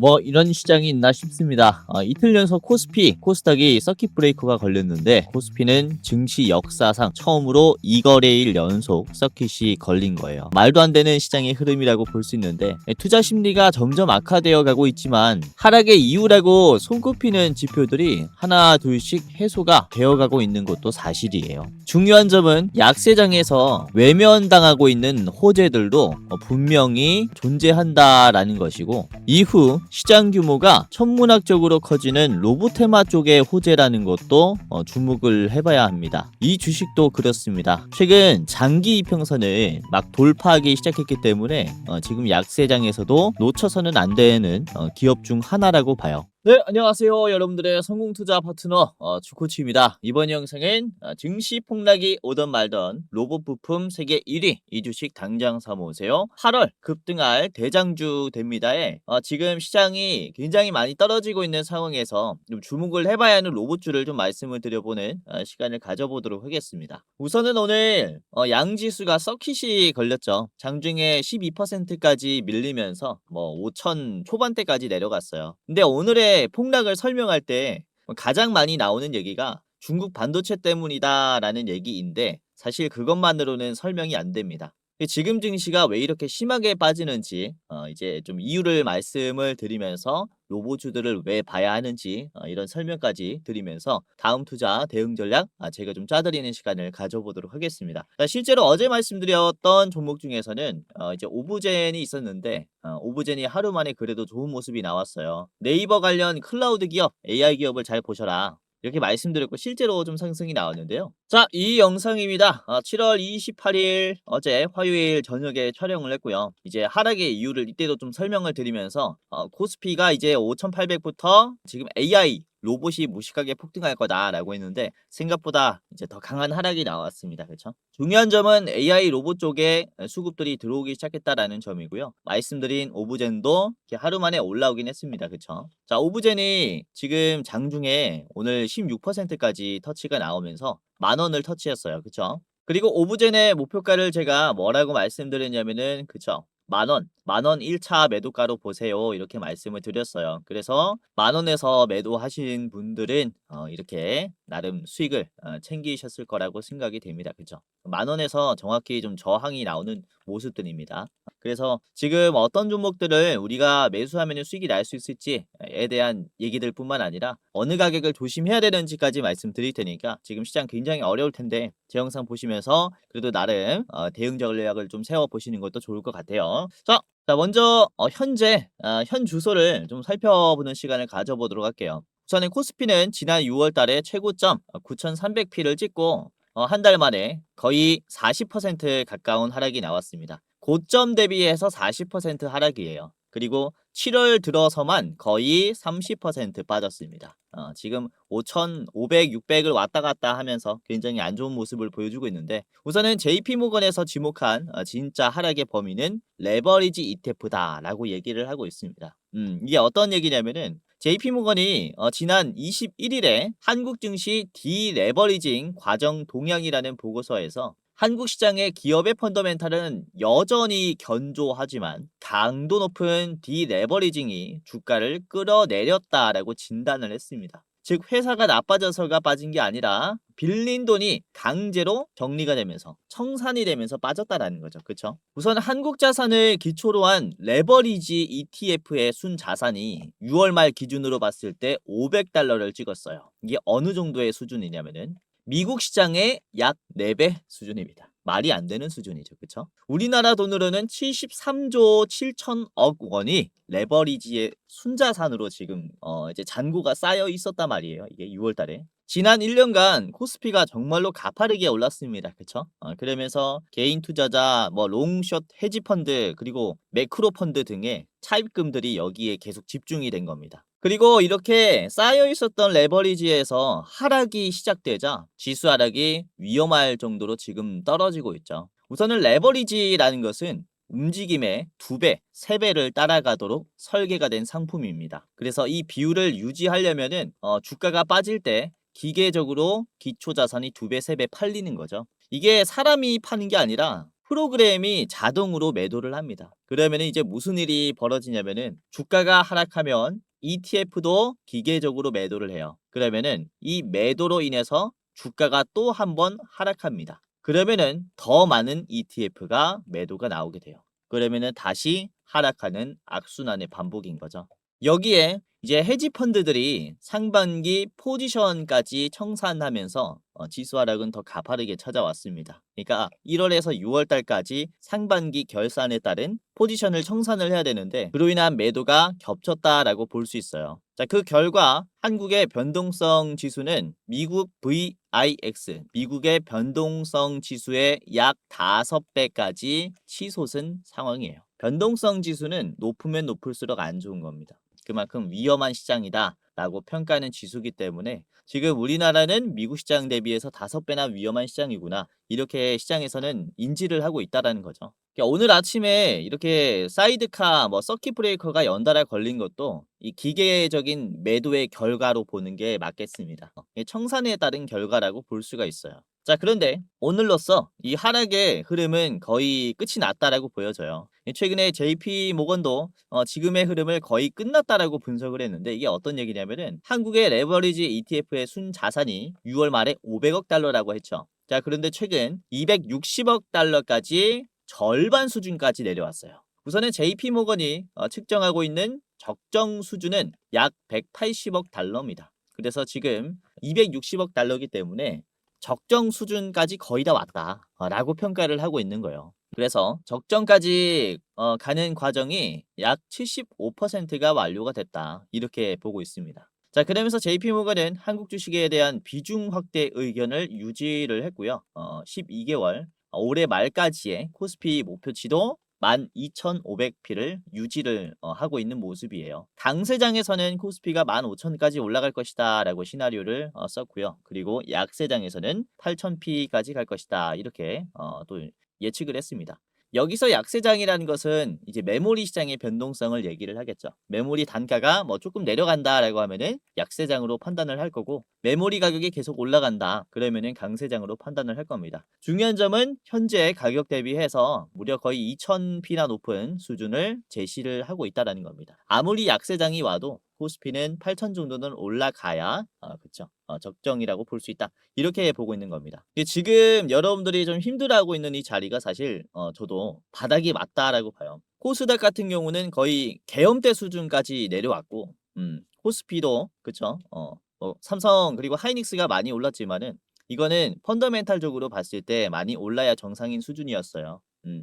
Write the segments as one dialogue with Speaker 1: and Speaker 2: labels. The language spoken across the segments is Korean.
Speaker 1: 뭐 이런 시장이 있나 싶습니다. 이틀 연속 코스피, 코스닥이 서킷 브레이커가 걸렸는데 코스피는 증시 역사상 처음으로 2거래일 연속 서킷이 걸린 거예요. 말도 안 되는 시장의 흐름이라고 볼 수 있는데 투자 심리가 점점 악화되어 가고 있지만 하락의 이유라고 손꼽히는 지표들이 하나 둘씩 해소가 되어가고 있는 것도 사실이에요. 중요한 점은 약세장에서 외면당하고 있는 호재들도 분명히 존재한다라는 것이고, 이후 시장 규모가 천문학적으로 커지는 로보테마 쪽의 호재라는 것도 주목을 해봐야 합니다. 이 주식도 그렇습니다. 최근 장기 이평선을 막 돌파하기 시작했기 때문에 지금 약세장에서도 놓쳐서는 안 되는 기업 중 하나라고 봐요. 네, 안녕하세요. 여러분들의 성공투자 파트너 주코치입니다. 이번 영상은 증시 폭락이 오던 말던 로봇 부품 세계 1위 이 주식 당장 사모으세요. 8월 급등할 대장주 됩니다에 지금 시장이 굉장히 많이 떨어지고 있는 상황에서 좀 주목을 해봐야 하는 로봇주를 좀 말씀을 드려보는 시간을 가져보도록 하겠습니다. 우선은 오늘 양지수가 서킷이 걸렸죠. 장중에 12%까지 밀리면서 뭐 5천 초반대까지 내려갔어요. 근데 오늘의 폭락을 설명할 때 가장 많이 나오는 얘기가 중국 반도체 때문이다라는 얘기인데, 사실 그것만으로는 설명이 안 됩니다. 지금 증시가 왜 이렇게 심하게 빠지는지 이제 좀 이유를 말씀을 드리면서 로봇주들을 왜 봐야 하는지 이런 설명까지 드리면서 다음 투자 대응 전략 제가 좀 짜드리는 시간을 가져보도록 하겠습니다. 실제로 어제 말씀드렸던 종목 중에서는 이제 오브젠이 있었는데 오브젠이 하루 만에 그래도 좋은 모습이 나왔어요. 네이버 관련 클라우드 기업, AI 기업을 잘 보셔라, 이렇게 말씀드렸고 실제로 좀 상승이 나왔는데요. 자, 이 영상입니다. 7월 28일 어제 화요일 저녁에 촬영을 했고요. 이제 하락의 이유를 이때도 좀 설명을 드리면서 코스피가 이제 5,800부터 지금 AI 로봇이 무식하게 폭등할 거다라고 했는데 생각보다 이제 더 강한 하락이 나왔습니다. 그렇죠? 중요한 점은 AI 로봇 쪽에 수급들이 들어오기 시작했다라는 점이고요. 말씀드린 오브젠도 이렇게 하루 만에 올라오긴 했습니다. 그렇죠? 자, 오브젠이 지금 장중에 오늘 16%까지 터치가 나오면서 10,000원을 터치했어요. 그렇죠? 그리고 오브젠의 목표가를 제가 뭐라고 말씀드렸냐면은, 그쵸, 10,000원 1차 매도가로 보세요, 이렇게 말씀을 드렸어요. 그래서 10,000원에서 매도하신 분들은 이렇게 나름 수익을 챙기셨을 거라고 생각이 됩니다. 그죠? 10,000원에서 정확히 좀 저항이 나오는 모습들입니다. 그래서 지금 어떤 종목들을 우리가 매수하면 수익이 날 수 있을지에 대한 얘기들 뿐만 아니라 어느 가격을 조심해야 되는지까지 말씀드릴 테니까 지금 시장 굉장히 어려울 텐데 제 영상 보시면서 그래도 나름 대응 전략을 좀 세워보시는 것도 좋을 것 같아요. 자, 먼저 현재 현 주소를 좀 살펴보는 시간을 가져보도록 할게요. 우선은 코스피는 지난 6월 달에 최고점 9,300P를 찍고 한 달 만에 거의 40% 가까운 하락이 나왔습니다. 고점 대비해서 40% 하락이에요. 그리고 7월 들어서만 거의 30% 빠졌습니다. 지금 5,500, 600을 왔다 갔다 하면서 굉장히 안 좋은 모습을 보여주고 있는데, 우선은 JP모건에서 지목한 진짜 하락의 범위는 레버리지 ETF다라고 얘기를 하고 있습니다. 이게 어떤 얘기냐면은 JP모건이 지난 21일에 한국 증시 디레버리징 과정 동향이라는 보고서에서 한국 시장의 기업의 펀더멘탈은 여전히 견조하지만 강도 높은 디레버리징이 주가를 끌어내렸다라고 진단을 했습니다. 즉 회사가 나빠져서가 빠진 게 아니라 빌린 돈이 강제로 정리가 되면서 청산이 되면서 빠졌다라는 거죠. 그렇죠? 우선 한국 자산을 기초로 한 레버리지 ETF의 순 자산이 6월 말 기준으로 봤을 때 500달러를 찍었어요. 이게 어느 정도의 수준이냐면은 미국 시장의 약 4배 수준입니다. 말이 안 되는 수준이죠. 그렇죠? 우리나라 돈으로는 73조 7천억 원이 레버리지의 순자산으로 지금 이제 잔고가 쌓여 있었단 말이에요. 이게 6월 달에. 지난 1년간 코스피가 정말로 가파르게 올랐습니다. 그쵸? 그러면서 개인 투자자, 뭐 롱숏 헤지 펀드, 그리고 매크로 펀드 등의 차입금들이 여기에 계속 집중이 된 겁니다. 그리고 이렇게 쌓여 있었던 레버리지에서 하락이 시작되자 지수 하락이 위험할 정도로 지금 떨어지고 있죠. 우선은 레버리지라는 것은 움직임의 2배, 3배를 따라가도록 설계가 된 상품입니다. 그래서 이 비율을 유지하려면은 주가가 빠질 때 기계적으로 기초자산이 2배, 3배 팔리는 거죠. 이게 사람이 파는 게 아니라 프로그램이 자동으로 매도를 합니다. 그러면은 이제 무슨 일이 벌어지냐면은 주가가 하락하면 ETF도 기계적으로 매도를 해요. 그러면은 이 매도로 인해서 주가가 또 한 번 하락합니다. 그러면은 더 많은 ETF가 매도가 나오게 돼요. 그러면은 다시 하락하는 악순환의 반복인 거죠. 여기에 이제 헤지 펀드들이 상반기 포지션까지 청산하면서 지수 하락은 더 가파르게 찾아왔습니다. 그러니까 1월에서 6월 달까지 상반기 결산에 따른 포지션을 청산을 해야 되는데 그로 인한 매도가 겹쳤다라고 볼 수 있어요. 자, 그 결과 한국의 변동성 지수는 미국 VIX, 미국의 변동성 지수의 약 5배까지 치솟은 상황이에요. 변동성 지수는 높으면 높을수록 안 좋은 겁니다. 그만큼 위험한 시장이다 라고 평가하는 지수기 때문에 지금 우리나라는 미국 시장 대비해서 5배나 위험한 시장이구나, 이렇게 시장에서는 인지를 하고 있다라는 거죠. 그러니까 오늘 아침에 이렇게 사이드카 서킷 브레이커가 연달아 걸린 것도 이 기계적인 매도의 결과로 보는 게 맞겠습니다. 청산에 따른 결과라고 볼 수가 있어요. 자, 그런데 오늘로써 이 하락의 흐름은 거의 끝이 났다라고 보여져요. 최근에 JP 모건도 지금의 흐름을 거의 끝났다라고 분석을 했는데, 이게 어떤 얘기냐면은 한국의 레버리지 ETF의 순자산이 6월 말에 500억 달러라고 했죠. 자, 그런데 최근 260억 달러까지 절반 수준까지 내려왔어요. 우선은 JP 모건이 측정하고 있는 적정 수준은 약 180억 달러입니다. 그래서 지금 260억 달러이기 때문에 적정 수준까지 거의 다 왔다 라고 평가를 하고 있는 거예요. 그래서 적정까지 가는 과정이 약 75%가 완료가 됐다, 이렇게 보고 있습니다. 자, 그러면서 JP모건은 한국 주식에 대한 비중 확대 의견을 유지를 했고요. 12개월 올해 말까지의 코스피 목표치도 12,500피를 유지를 하고 있는 모습이에요. 당세장에서는 코스피가 15,000까지 올라갈 것이다 라고 시나리오를 썼고요. 그리고 약세장에서는 8,000피까지 갈 것이다, 이렇게 또 예측을 했습니다. 여기서 약세장이라는 것은 이제 메모리 시장의 변동성을 얘기를 하겠죠. 메모리 단가가 조금 내려간다라고 하면은 약세장으로 판단을 할 거고, 메모리 가격이 계속 올라간다 그러면은 강세장으로 판단을 할 겁니다. 중요한 점은 현재 가격 대비해서 무려 거의 2,000피나 높은 수준을 제시를 하고 있다라는 겁니다. 아무리 약세장이 와도 코스피는 8,000 정도는 올라가야 그쵸, 적정이라고 볼 수 있다, 이렇게 보고 있는 겁니다. 지금 여러분들이 좀 힘들어하고 있는 이 자리가 사실 저도 바닥이 맞다라고 봐요. 코스닥 같은 경우는 거의 계엄대 수준까지 내려왔고, 코스피도 그쵸, 삼성 그리고 하이닉스가 많이 올랐지만은 이거는 펀더멘탈적으로 봤을 때 많이 올라야 정상인 수준이었어요.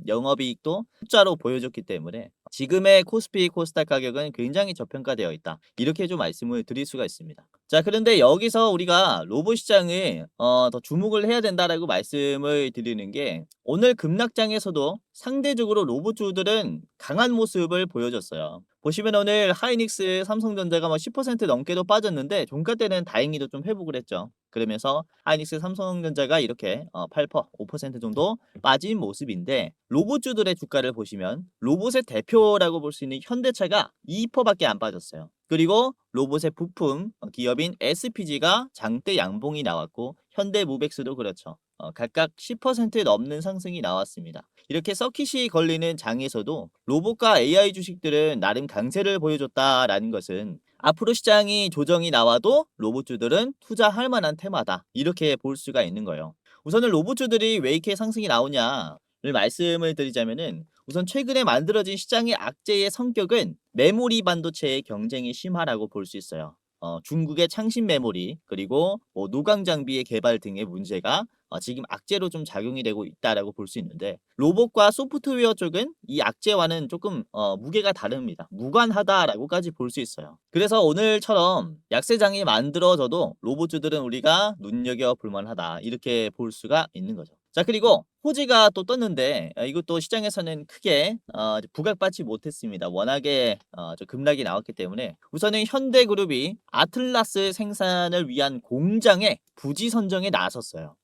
Speaker 1: 영업이익도 숫자로 보여줬기 때문에 지금의 코스피 코스닥 가격은 굉장히 저평가되어 있다, 이렇게 좀 말씀을 드릴 수가 있습니다. 자, 그런데 여기서 우리가 로봇 시장에 더 주목을 해야 된다라고 말씀을 드리는 게, 오늘 급락장에서도 상대적으로 로봇주들은 강한 모습을 보여줬어요. 보시면 오늘 하이닉스, 삼성전자가 10% 넘게도 빠졌는데 종가 때는 다행히도 좀 회복을 했죠. 그러면서 하이닉스, 삼성전자가 이렇게 8%, 5% 정도 빠진 모습인데, 로봇주들의 주가를 보시면 로봇의 대표라고 볼 수 있는 현대차가 2%밖에 안 빠졌어요. 그리고 로봇의 부품 기업인 SPG가 장대 양봉이 나왔고, 현대모백스도 그렇죠. 각각 10% 넘는 상승이 나왔습니다. 이렇게 서킷이 걸리는 장에서도 로봇과 AI 주식들은 나름 강세를 보여줬다라는 것은 앞으로 시장이 조정이 나와도 로봇주들은 투자할 만한 테마다, 이렇게 볼 수가 있는 거예요. 우선은 로봇주들이 왜 이렇게 상승이 나오냐를 말씀을 드리자면은, 우선 최근에 만들어진 시장의 악재의 성격은 메모리 반도체의 경쟁이 심하라고 볼 수 있어요. 중국의 창신 메모리 그리고 노광 장비의 개발 등의 문제가 지금 악재로 좀 작용이 되고 있다라고 볼 수 있는데, 로봇과 소프트웨어 쪽은 이 악재와는 조금 무게가 다릅니다. 무관하다라고까지 볼 수 있어요. 그래서 오늘처럼 약세장이 만들어져도 로봇주들은 우리가 눈여겨볼 만하다, 이렇게 볼 수가 있는 거죠. 자, 그리고 호재가 또 떴는데 이것도 시장에서는 크게 부각받지 못했습니다. 워낙에 좀 급락이 나왔기 때문에. 우선은 현대그룹이 아틀라스 생산을 위한 공장의 부지 선정에 나섰어요.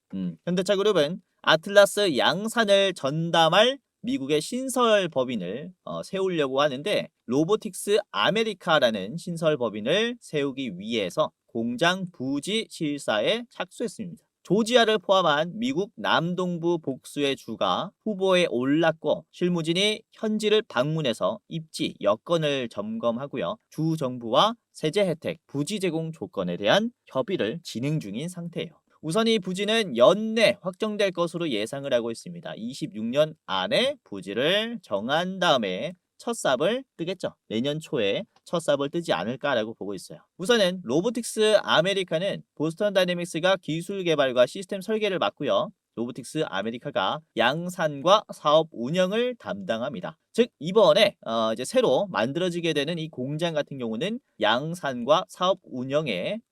Speaker 1: 현대차그룹은 아틀라스 양산을 전담할 미국의 신설 법인을 세우려고 하는데, 로보틱스 아메리카라는 신설 법인을 세우기 위해서 공장 부지 실사에 착수했습니다. 조지아를 포함한 미국 남동부 복수의 주가 후보에 올랐고 실무진이 현지를 방문해서 입지, 여건을 점검하고요. 주 정부와 세제 혜택, 부지 제공 조건에 대한 협의를 진행 중인 상태예요. 우선 이 부지는 연내 확정될 것으로 예상을 하고 있습니다. 26년 안에 부지를 정한 다음에 첫 삽을 뜨겠죠. 내년 초에 첫 삽을 뜨지 않을까라고 보고 있어요. 우선은 로보틱스 아메리카는 보스턴 다이내믹스가 기술 개발과 시스템 설계를 맡고요. 로보틱스 아메리카가 양산과 사업 운영을 담당합니다. 즉 이번에 이제 새로 만들어지게 되는 이 공장 같은 경우는 양산과 사업 운영의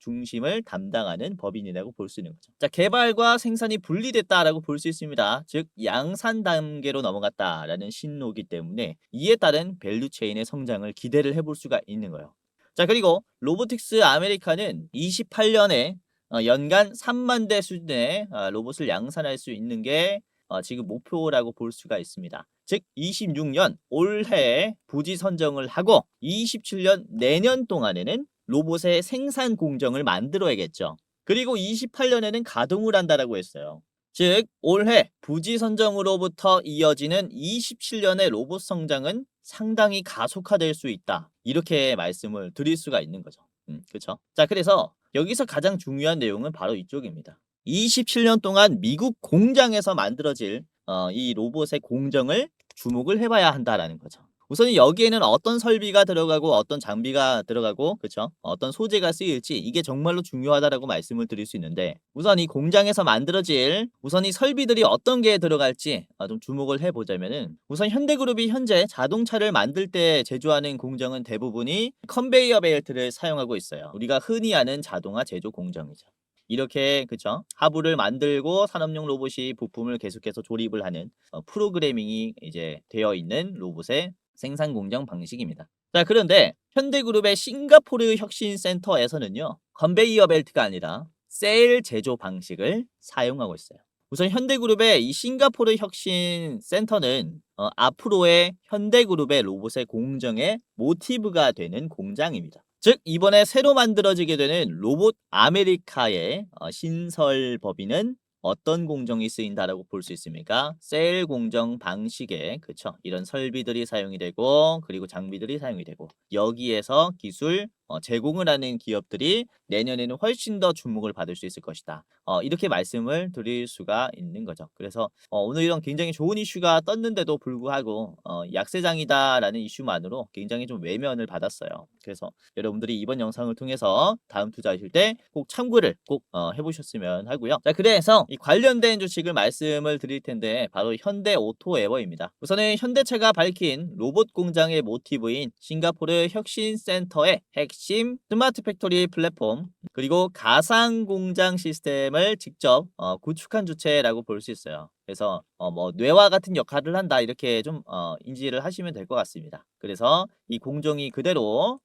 Speaker 1: 중심을 담당하는 법인이라고 볼 수 있는 거죠. 자, 개발과 생산이 분리됐다라고 볼 수 있습니다. 즉 양산 단계로 넘어갔다라는 신호이기 때문에 이에 따른 밸류 체인의 성장을 기대를 해볼 수가 있는 거예요. 자, 그리고 로보틱스 아메리카는 28년에 연간 3만 대 수준의 로봇을 양산할 수 있는 게 지금 목표라고 볼 수가 있습니다. 즉 26년 올해 부지 선정을 하고 27년 내년 동안에는 로봇의 생산 공정을 만들어야겠죠. 그리고 28년에는 가동을 한다라고 했어요. 즉 올해 부지 선정으로부터 이어지는 27년의 로봇 성장은 상당히 가속화될 수 있다. 이렇게 말씀을 드릴 수가 있는 거죠. 그렇죠? 자, 그래서 여기서 가장 중요한 내용은 바로 이쪽입니다. 27년 동안 미국 공장에서 만들어질 이 로봇의 공정을 주목을 해봐야 한다라는 거죠. 우선 여기에는 어떤 설비가 들어가고 어떤 장비가 들어가고 그렇죠? 어떤 소재가 쓰일지 이게 정말로 중요하다라고 말씀을 드릴 수 있는데 우선 이 공장에서 만들어질 우선 이 설비들이 어떤 게 들어갈지 좀 주목을 해보자면은 우선 현대그룹이 현재 자동차를 만들 때 제조하는 공정은 대부분이 컨베이어 벨트를 사용하고 있어요. 우리가 흔히 아는 자동화 제조 공정이죠. 이렇게 그쵸 하부를 만들고 산업용 로봇이 부품을 계속해서 조립을 하는 프로그래밍이 이제 되어 있는 로봇의 생산 공정 방식입니다. 자, 그런데 현대그룹의 싱가포르 혁신센터에서는요 컨베이어 벨트가 아니라 셀 제조 방식을 사용하고 있어요. 우선 현대그룹의 이 싱가포르 혁신센터는 앞으로의 현대그룹의 로봇의 공정의 모티브가 되는 공장입니다. 즉 이번에 새로 만들어지게 되는 로봇 아메리카의 신설 법인은 어떤 공정이 쓰인다라고 볼 수 있습니까? 셀 공정 방식에 그쵸 이런 설비들이 사용이 되고 그리고 장비들이 사용이 되고 여기에서 기술 제공을 하는 기업들이 내년에는 훨씬 더 주목을 받을 수 있을 것이다. 이렇게 말씀을 드릴 수가 있는 거죠. 그래서 오늘 이런 굉장히 좋은 이슈가 떴는데도 불구하고 약세장이다라는 이슈만으로 굉장히 좀 외면을 받았어요. 그래서 여러분들이 이번 영상을 통해서 다음 투자하실 때 꼭 참고를 꼭 해보셨으면 하고요. 자, 그래서 이 관련된 주식을 말씀을 드릴 텐데 바로 현대오토에버입니다. 우선은 현대차가 밝힌 로봇 공장의 모티브인 싱가포르 혁신센터의 핵심 스마트 팩토리 플랫폼 그리고 가상 공장 시스템을 직접 구축한 주체라고 볼 수 있어요. 그래서 뭐 뇌와 같은 역할을 한다 이렇게 좀 인지를 하시면 될 것 같습니다. 그래서 이 공정이 그대로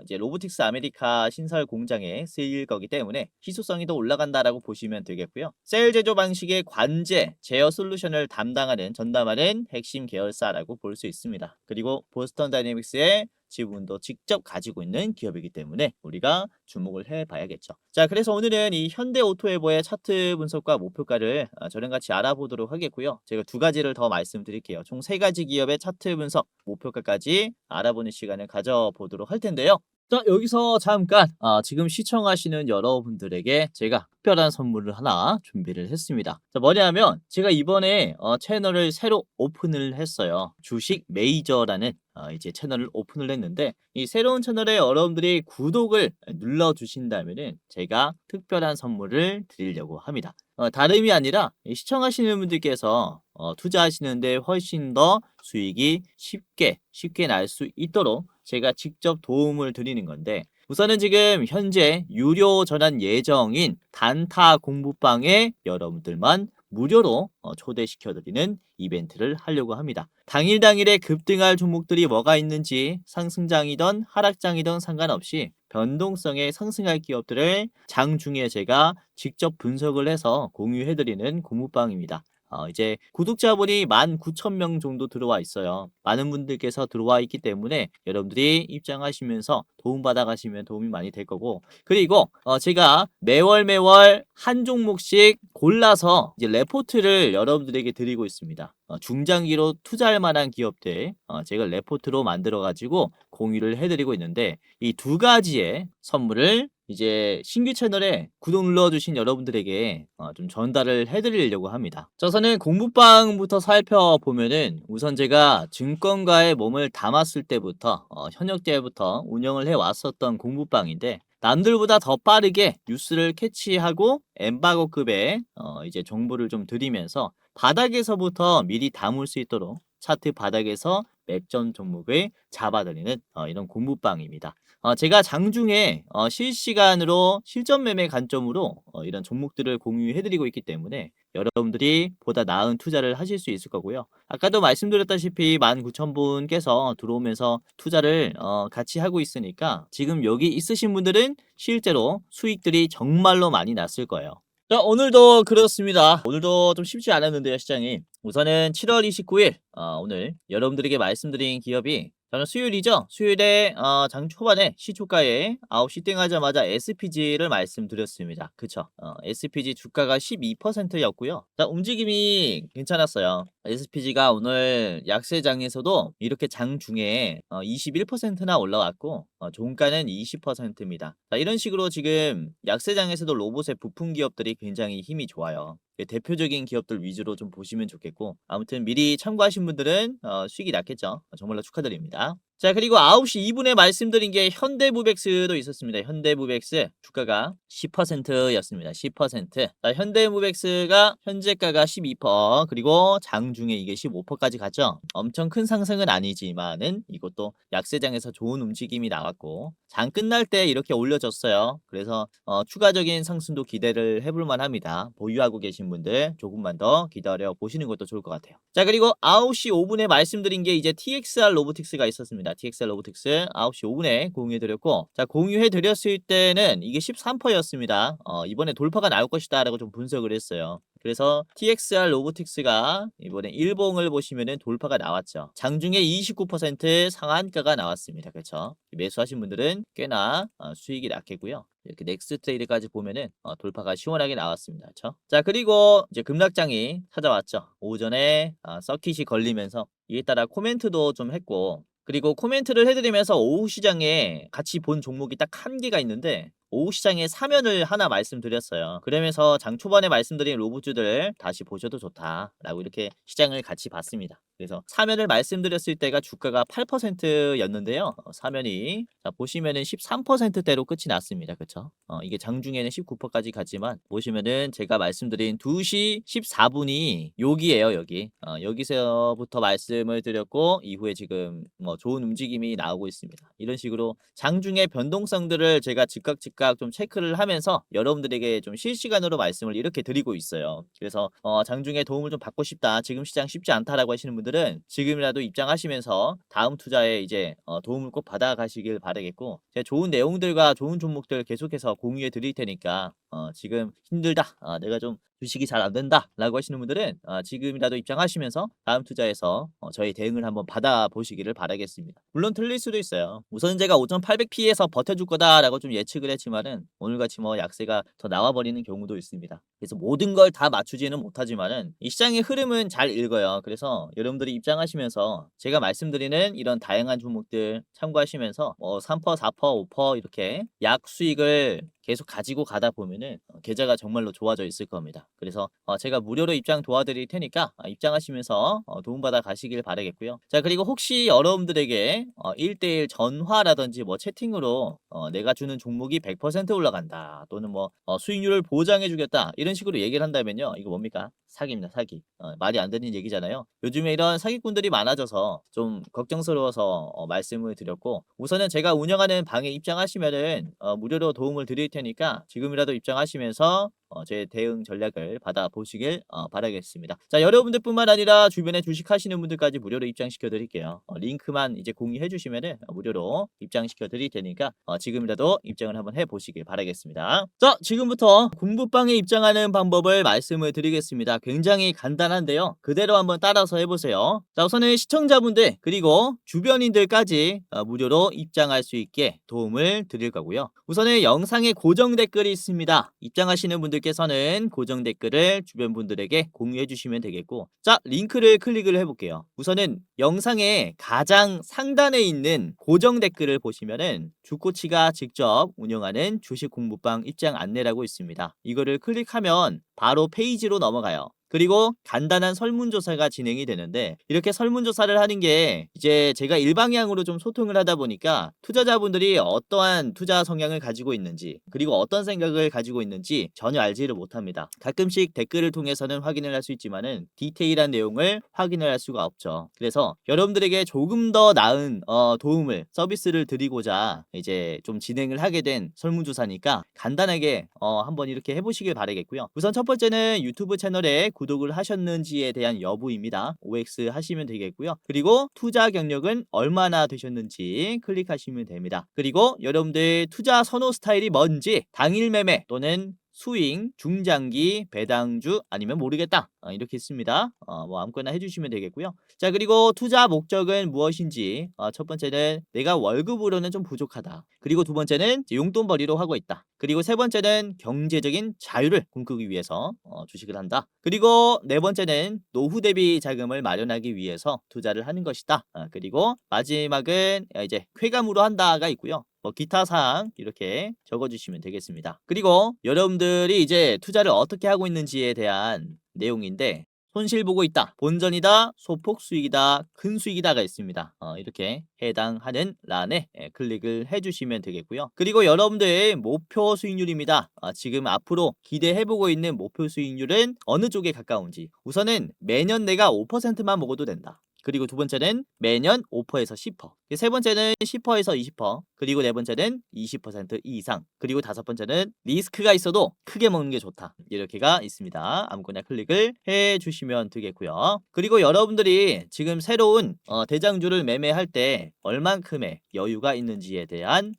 Speaker 1: 이제 로보틱스 아메리카 신설 공장에 쓰일 거기 때문에 희소성이 더 올라간다라고 보시면 되겠고요. 셀 제조 방식의 관제, 제어 솔루션을 담당하는 전담하는 핵심 계열사라고 볼 수 있습니다. 그리고 보스턴 다이내믹스의 지분도 직접 가지고 있는 기업이기 때문에 우리가 주목을 해봐야겠죠. 자, 그래서 오늘은 이 현대오토에버의 차트 분석과 목표가를 저랑 같이 알아보도록 하겠고요. 제가 두 가지를 더 말씀드릴게요. 총 세 가지 기업의 차트 분석, 목표가까지 알아보는 시간을 가져보도록 할 텐데요. 자, 여기서 잠깐 지금 시청하시는 여러분들에게 제가 특별한 선물을 하나 준비를 했습니다. 자, 뭐냐면 제가 이번에 채널을 새로 오픈을 했어요. 주식 메이저라는 이제 채널을 오픈을 했는데 이 새로운 채널에 여러분들이 구독을 눌러주신다면은 제가 특별한 선물을 드리려고 합니다. 다름이 아니라 시청하시는 분들께서 투자하시는데 훨씬 더 수익이 쉽게 날 수 있도록 제가 직접 도움을 드리는 건데 우선은 지금 현재 유료 전환 예정인 단타 공부방에 여러분들만 무료로 초대시켜드리는 이벤트를 하려고 합니다. 당일에 급등할 종목들이 뭐가 있는지 상승장이든 하락장이든 상관없이 변동성에 상승할 기업들을 장중에 제가 직접 분석을 해서 공유해드리는 공부방입니다. 이제 구독자분이 19,000명 정도 들어와 있어요. 많은 분들께서 들어와 있기 때문에 여러분들이 입장하시면서 도움받아 가시면 도움이 많이 될 거고, 그리고 제가 매월 한 종목씩 골라서 이제 레포트를 여러분들에게 드리고 있습니다. 중장기로 투자할 만한 기업들 제가 레포트로 만들어 가지고 공유를 해드리고 있는데, 이 두 가지의 선물을 이제 신규 채널에 구독 눌러주신 여러분들에게 좀 전달을 해드리려고 합니다. 우선은 공부방부터 살펴보면은, 우선 제가 증권가에 몸을 담았을 때부터 현역 때부터 운영을 해왔었던 공부방인데, 남들보다 더 빠르게 뉴스를 캐치하고 엠바고급의 이제 정보를 좀 드리면서 바닥에서부터 미리 담을 수 있도록 차트 바닥에서 맥점 종목을 잡아드리는 이런 공부방입니다. 제가 장중에 실시간으로 실전 매매 관점으로 이런 종목들을 공유해드리고 있기 때문에 여러분들이 보다 나은 투자를 하실 수 있을 거고요. 아까도 말씀드렸다시피 19,000분께서 들어오면서 투자를 같이 하고 있으니까 지금 여기 있으신 분들은 실제로 수익들이 정말로 많이 났을 거예요. 자, 오늘도 그렇습니다. 오늘도 좀 쉽지 않았는데요, 시장이. 우선은 7월 29일, 오늘 여러분들에게 말씀드린 기업이, 저는 수요일이죠. 수요일에 장 초반에 시초가에 9시 땡하자마자 SPG를 말씀드렸습니다. 그쵸? SPG 주가가 12%였고요. 자, 움직임이 괜찮았어요. SPG가 오늘 약세장에서도 이렇게 장 중에 21%나 올라왔고, 종가는 20%입니다. 자, 이런 식으로 지금 약세장에서도 로봇의 부품 기업들이 굉장히 힘이 좋아요. 대표적인 기업들 위주로 좀 보시면 좋겠고, 아무튼 미리 참고하신 분들은 수익이 났겠죠. 정말로 축하드립니다. 자, 그리고 9시 2분에 말씀드린 게 현대무벡스도 있었습니다. 현대무벡스 주가가 10%였습니다. 10%. 자, 현대무벡스가 현재가가 12%, 그리고 장중에 이게 15%까지 갔죠. 엄청 큰 상승은 아니지만은 이것도 약세장에서 좋은 움직임이 나왔고, 장 끝날 때 이렇게 올려줬어요. 그래서 추가적인 상승도 기대를 해볼 만합니다. 보유하고 계신 분들 조금만 더 기다려 보시는 것도 좋을 것 같아요. 자, 그리고 9시 5분에 말씀드린 게 이제 TXR 로보틱스가 있었습니다. TXR 로보틱스 9시 5분에 공유해드렸고, 자, 공유해드렸을 때는 이게 13%였습니다. 이번에 돌파가 나올 것이다 라고 좀 분석을 했어요. 그래서 TXR 로보틱스가 이번에 일봉을 보시면은 돌파가 나왔죠. 장중에 29% 상한가가 나왔습니다. 그렇죠? 매수하신 분들은 꽤나 수익이 났겠고요. 이렇게 넥스 트레이드까지 보면은 돌파가 시원하게 나왔습니다. 그렇죠? 자, 그리고 이제 급락장이 찾아왔죠. 오전에 서킷이 걸리면서 이에 따라 코멘트도 좀 했고, 그리고 코멘트를 해드리면서 오후 시장에 같이 본 종목이 딱 한 개가 있는데, 오후 시장에 사면을 하나 말씀드렸어요. 그러면서 장 초반에 말씀드린 로봇주들 다시 보셔도 좋다라고 이렇게 시장을 같이 봤습니다. 그래서 사면을 말씀드렸을 때가 주가가 8%였는데요. 사면이 자, 보시면은 13%대로 끝이 났습니다. 그렇죠? 이게 장중에는 19%까지 갔지만 보시면은 제가 말씀드린 2시 14분이 여기에요, 여기. 여기서부터 말씀을 드렸고, 이후에 지금 뭐 좋은 움직임이 나오고 있습니다. 이런 식으로 장중의 변동성들을 제가 즉각 좀 체크를 하면서 여러분들에게 좀 실시간으로 말씀을 이렇게 드리고 있어요. 그래서 장중에 도움을 좀 받고 싶다, 지금 시장 쉽지 않다라고 하시는 분들은 지금이라도 입장하시면서 다음 투자에 이제 도움을 꼭 받아 가시길 바라겠고, 제가 좋은 내용들과 좋은 종목들 계속해서 공유해 드릴 테니까 지금 힘들다, 내가 좀 주식이 잘 안 된다 라고 하시는 분들은 지금이라도 입장하시면서 다음 투자에서 저희 대응을 한번 받아보시기를 바라겠습니다. 물론 틀릴 수도 있어요. 우선 제가 5,800P에서 버텨줄 거다 라고 좀 예측을 했지만은 오늘같이 뭐 약세가 더 나와버리는 경우도 있습니다. 그래서 모든 걸 다 맞추지는 못하지만은 이 시장의 흐름은 잘 읽어요. 그래서 여러분들이 입장하시면서 제가 말씀드리는 이런 다양한 종목들 참고하시면서 3%, 4%, 5% 이렇게 약 수익을 계속 가지고 가다 보면은 계좌가 정말로 좋아져 있을 겁니다. 그래서 제가 무료로 입장 도와드릴 테니까 입장하시면서 도움받아 가시길 바라겠고요. 자, 그리고 혹시 여러분들에게 1대1 전화라든지 뭐 채팅으로 내가 주는 종목이 100% 올라간다, 또는 뭐 수익률을 보장해 주겠다, 이런 식으로 얘기를 한다면요, 이거 뭡니까? 사기입니다, 사기. 말이 안 되는 얘기잖아요. 요즘에 이런 사기꾼들이 많아져서 좀 걱정스러워서 말씀을 드렸고, 우선은 제가 운영하는 방에 입장하시면은 무료로 도움을 드릴 테니까 지금이라도 입장하시면서 제 대응 전략을 받아보시길 바라겠습니다. 자, 여러분들뿐만 아니라 주변에 주식하시는 분들까지 무료로 입장시켜 드릴게요. 링크만 이제 공유해 주시면은 무료로 입장시켜 드릴 테니까 지금이라도 입장을 한번 해보시길 바라겠습니다. 자, 지금부터 공부방에 입장하는 방법을 말씀을 드리겠습니다. 굉장히 간단한데요. 그대로 한번 따라서 해보세요. 자, 우선은 시청자분들 그리고 주변인들까지 무료로 입장할 수 있게 도움을 드릴 거고요. 우선은 영상에 고정 댓글이 있습니다. 입장하시는 분들께서는 고정 댓글을 주변 분들에게 공유해 주시면 되겠고, 자, 링크를 클릭을 해볼게요. 우선은 영상의 가장 상단에 있는 고정 댓글을 보시면은 주코치가 직접 운영하는 주식 공부방 입장 안내라고 있습니다. 이거를 클릭하면 바로 페이지로 넘어가요. 그리고 간단한 설문조사가 진행이 되는데, 이렇게 설문조사를 하는 게 이제 제가 일방향으로 좀 소통을 하다 보니까 투자자분들이 어떠한 투자 성향을 가지고 있는지, 그리고 어떤 생각을 가지고 있는지 전혀 알지를 못합니다. 가끔씩 댓글을 통해서는 확인을 할 수 있지만은 디테일한 내용을 확인을 할 수가 없죠. 그래서 여러분들에게 조금 더 나은 도움을, 서비스를 드리고자 이제 좀 진행을 하게 된 설문조사니까 간단하게 한번 이렇게 해보시길 바라겠고요. 우선 첫 번째는 유튜브 채널에 구독을 하셨는지에 대한 여부입니다. OX 하시면 되겠고요. 그리고 투자 경력은 얼마나 되셨는지 클릭하시면 됩니다. 그리고 여러분들 투자 선호 스타일이 뭔지, 당일 매매 또는 스윙, 중장기, 배당주 아니면 모르겠다 이렇게 있습니다. 뭐 아무거나 해주시면 되겠고요. 자, 그리고 투자 목적은 무엇인지, 첫 번째는 내가 월급으로는 좀 부족하다. 그리고 두 번째는 용돈벌이로 하고 있다. 그리고 세 번째는 경제적인 자유를 꿈꾸기 위해서 주식을 한다. 그리고 네 번째는 노후 대비 자금을 마련하기 위해서 투자를 하는 것이다. 그리고 마지막은 이제 쾌감으로 한다가 있고요. 기타 사항 이렇게 적어주시면 되겠습니다. 그리고 여러분들이 이제 투자를 어떻게 하고 있는지에 대한 내용인데, 손실 보고 있다, 본전이다, 소폭 수익이다, 큰 수익이다가 있습니다. 이렇게 해당하는 란에 클릭을 해주시면 되겠고요. 그리고 여러분들의 목표 수익률입니다. 지금 앞으로 기대해보고 있는 목표 수익률은 어느 쪽에 가까운지. 우선은 매년 내가 5%만 먹어도 된다. 그리고 두 번째는 매년 5%에서 10%. 세 번째는 10%에서 20%. 그리고 네 번째는 20% 이상. 그리고 다섯 번째는 리스크가 있어도 크게 먹는 게 좋다. 이렇게가 있습니다. 아무거나 클릭을 해 주시면 되겠고요. 그리고 여러분들이 지금 새로운 대장주를 매매할 때 얼만큼의 여유가 있는지에 대한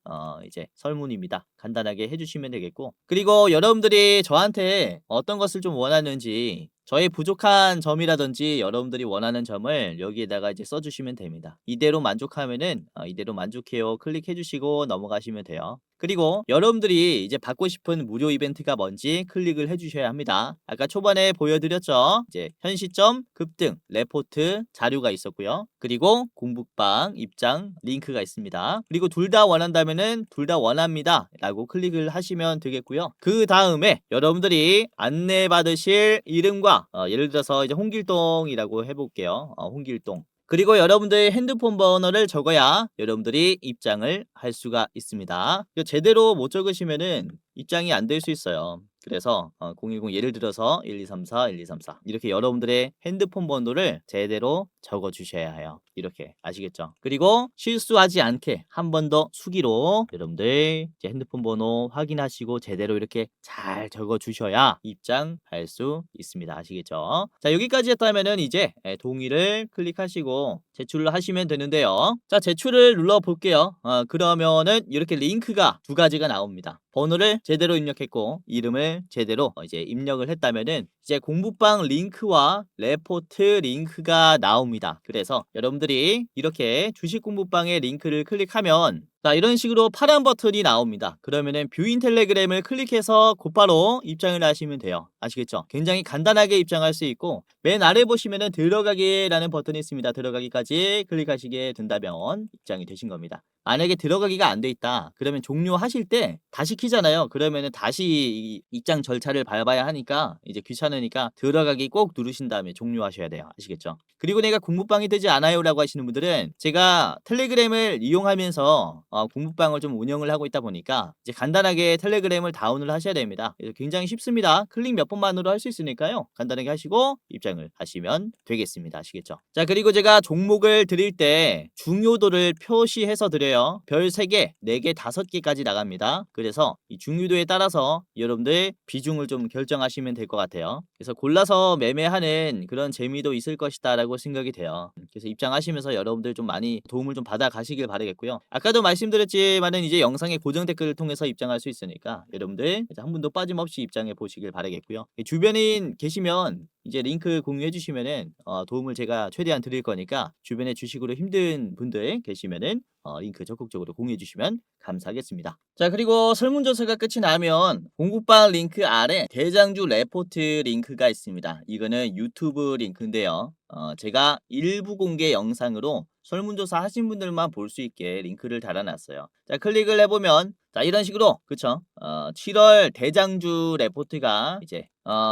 Speaker 1: 이제 설문입니다. 간단하게 해주시면 되겠고, 그리고 여러분들이 저한테 어떤 것을 좀 원하는지, 저의 부족한 점이라든지 여러분들이 원하는 점을 여기에다가 이제 써주시면 됩니다. 이대로 만족하면은 이대로 만족해요 클릭해 주시고 넘어가시면 돼요. 그리고 여러분들이 이제 받고 싶은 무료 이벤트가 뭔지 클릭을 해주셔야 합니다. 아까 초반에 보여드렸죠. 이제 현 시점, 급등, 레포트, 자료가 있었고요. 그리고 공부방 입장 링크가 있습니다. 그리고 둘 다 원한다면은 둘 다 원합니다 라고 클릭을 하시면 되겠고요. 그 다음에 여러분들이 안내받으실 이름과 예를 들어서 이제 홍길동이라고 해볼게요. 홍길동. 그리고 여러분들의 핸드폰 번호를 적어야 여러분들이 입장을 할 수가 있습니다. 이거 제대로 못 적으시면은 입장이 안 될 수 있어요. 그래서 010 예를 들어서 1234 1234 이렇게 여러분들의 핸드폰 번호를 제대로 적어 주셔야 해요. 이렇게 아시겠죠? 그리고 실수하지 않게 한 번 더 수기로 여러분들 이제 핸드폰 번호 확인하시고 제대로 이렇게 잘 적어 주셔야 입장할 수 있습니다. 아시겠죠? 자, 여기까지 했다면은 이제 동의를 클릭하시고 제출을 하시면 되는데요. 자, 제출을 눌러 볼게요. 그러면은 이렇게 링크가 두 가지가 나옵니다. 번호를 제대로 입력했고 이름을 제대로 이제 입력을 했다면은 이제 공부방 링크와 레포트 링크가 나옵니다. 그래서 여러분들이 이렇게 주식 공부방의 링크를 클릭하면 자, 이런 식으로 파란 버튼이 나옵니다. 그러면은 뷰인 텔레그램을 클릭해서 곧바로 입장을 하시면 돼요. 아시겠죠? 굉장히 간단하게 입장할 수 있고, 맨 아래 보시면은 들어가기라는 버튼이 있습니다. 들어가기까지 클릭하시게 된다면 입장이 되신 겁니다. 만약에 들어가기가 안 돼 있다 그러면 종료하실 때 다시 키잖아요. 그러면은 다시 입장 절차를 밟아야 하니까 이제 귀찮으니까 들어가기 꼭 누르신 다음에 종료하셔야 돼요. 아시겠죠? 그리고 내가 공부방이 되지 않아요 라고 하시는 분들은 제가 텔레그램을 이용하면서 공부방을 좀 운영을 하고 있다 보니까 이제 간단하게 텔레그램을 다운을 하셔야 됩니다. 그래서 굉장히 쉽습니다. 클릭 몇 번만으로 할 수 있으니까요. 간단하게 하시고 입장을 하시면 되겠습니다. 아시겠죠? 자, 그리고 제가 종목을 드릴 때 중요도를 표시해서 드려요. 별 3개, 4개, 5개까지 나갑니다. 그래서 이 중요도에 따라서 여러분들 비중을 좀 결정하시면 될 것 같아요. 그래서 골라서 매매하는 그런 재미도 있을 것이다 라고 생각이 돼요. 그래서 입장하시면서 여러분들 좀 많이 도움을 좀 받아 가시길 바라겠고요. 아까도 말씀드렸지만은 이제 영상의 고정 댓글을 통해서 입장할 수 있으니까 여러분들 한 분도 빠짐없이 입장해 보시길 바라겠고요. 주변인 계시면 이제 링크 공유해 주시면은 도움을 제가 최대한 드릴 거니까 주변에 주식으로 힘든 분들 계시면은 링크 적극적으로 공유해 주시면 감사하겠습니다. 자, 그리고 설문조사가 끝이 나면 공부방 링크 아래 대장주 레포트 링크가 있습니다. 이거는 유튜브 링크인데요. 제가 일부 공개 영상으로 설문조사 하신 분들만 볼 수 있게 링크를 달아놨어요. 자, 클릭을 해보면 자, 이런 식으로 그쵸? 7월 대장주 레포트가 이제